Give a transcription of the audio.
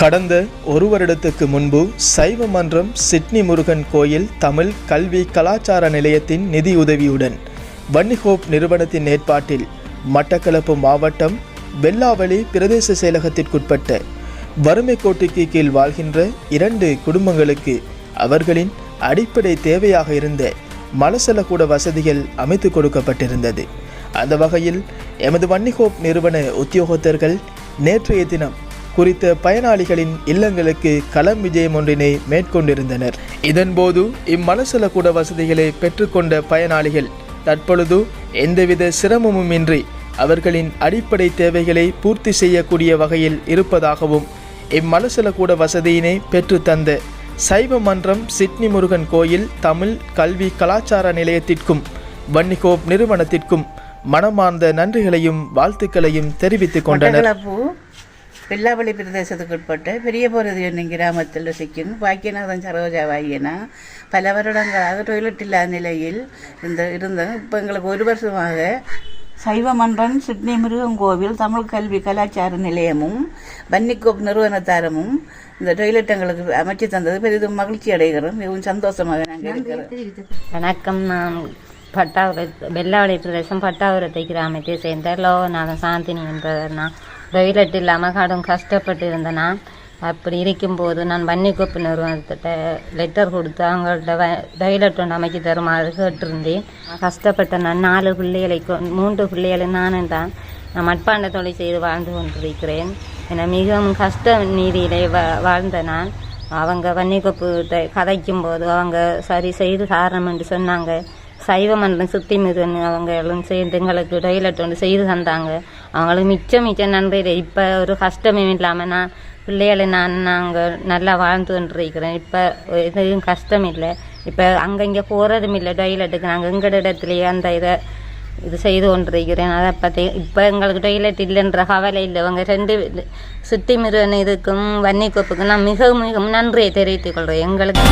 கடந்த ஒரு வருடத்துக்கு முன்பு சைவ மன்றம் சிட்னி முருகன் கோயில் தமிழ் கல்வி கலாச்சார நிலையத்தின் நிதியுதவியுடன் வன்னிஹோப் நிறுவனத்தின் ஏற்பாட்டில் மட்டக்களப்பு மாவட்டம் வெல்லாவளி பிரதேச செயலகத்திற்குட்பட்ட வறுமை கோட்டுக்கு கீழ் வாழ்கின்ற 2 குடும்பங்களுக்கு அவர்களின் அடிப்படை தேவையாக இருந்த மலசலக்கூட வசதிகள் அமைத்து கொடுக்கப்பட்டிருந்தது. அந்த வகையில் எமது வன்னிஹோப் நிறுவன உத்தியோகத்தர்கள் நேற்றைய தினம் குறித்த பயனாளிகளின் இல்லங்களுக்கு களம் விஜயம் ஒன்றினை மேற்கொண்டிருந்தனர். இதன்போது இம்மலசலக்கூட வசதிகளை பெற்றுக்கொண்ட பயனாளிகள் தற்பொழுது எந்தவித சிரமமுமின்றி அவர்களின் அடிப்படை தேவைகளை பூர்த்தி செய்யக்கூடிய வகையில் இருப்பதாகவும் இம்மலசலக்கூட வசதியினை பெற்று தந்த சைவ மன்றம் சிட்னி முருகன் கோயில் தமிழ் கல்வி கலாச்சார நிலையத்திற்கும் வன்னிஹோப் நிறுவனத்திற்கும் மனமார்ந்த நன்றிகளையும் வாழ்த்துக்களையும் தெரிவித்துக் கொண்டனர். வெல்லாவளி பிரதேசத்துக்கு உட்பட்ட பெரிய போரதி என்னும் கிராமத்தில் வசிக்கும் பாக்கியநாதன் சரோஜா வாயினா பல வருடங்களாக டொய்லெட் இல்லாத நிலையில் இருந்தோம். இப்போ எங்களுக்கு 1 வருஷமாக சைவ மன்றம் சிட்னி முருகன் கோவில் தமிழ் கல்வி கலாச்சார நிலையமும் வன்னிஹோப் நிறுவனத்தாரமும் இந்த டொய்லெட் எங்களுக்கு அமைச்சு தந்தது பெரிதும் மகிழ்ச்சி அடைகிறோம். மிகவும் சந்தோஷமாக நாங்கள் இருக்கிறோம். வணக்கம். நான் வெல்லாவளி பிரதேசம் பட்டாபுரத்தை கிராமத்தை சேர்ந்த லோகநாதன் சாந்தினி என்பவர். நான் டொய்லெட் இல்லாமல் கடும் கஷ்டப்பட்டு இருந்தேன்னா அப்படி இருக்கும்போது நான் வன்னிஹோப் நிறுவனத்திட்ட லெட்டர் கொடுத்து அவங்கள்ட்ட டொய்லெட் ஒன்று அமைக்க தருமாறு கேட்டிருந்தேன். கஷ்டப்பட்ட நான் 4 பிள்ளைகளை 3 பிள்ளைகளை நானும் தான் நான் மட்பாண்ட தொழில் செய்து வாழ்ந்து கொண்டிருக்கிறேன். என மிகவும் கஷ்ட நீதியிலே வாழ்ந்த நான் அவங்க வன்னிஹோப் கதைக்கும் போது அவங்க சரி செய்து காரணம் என்று சொன்னாங்க. சைவ மன்றம் சுத்தி முருகன் அவங்களும் சேர்ந்து எங்களுக்கு டொய்லெட் ஒன்று செய்து தந்தாங்க. அவங்களுக்கு மிச்சம் நன்றி. இப்போ ஒரு கஷ்டமே இல்லாமல் நான் பிள்ளைகளை நாங்கள் நல்லா வாழ்ந்து கொண்டிருக்கிறேன். இப்போ எதுவும் கஷ்டம் இல்லை. இப்போ அங்கங்கே போகிறதும் இல்லை டொய்லெட்டுக்கு. நாங்கள் எங்கள் இடத்துலையே அந்த இது செய்து கொண்டிருக்கிறேன். அதை பற்றி இப்போ எங்களுக்கு டொய்லெட் இல்லைன்ற கவலை இல்லை. அவங்க 2 சுத்தி முருகன் இதுக்கும் வன்னிஹோப்புக்கும் நான் மிகவும் மிகவும் நன்றியை தெரிவித்துக் கொள்கிறேன். எங்களுக்கு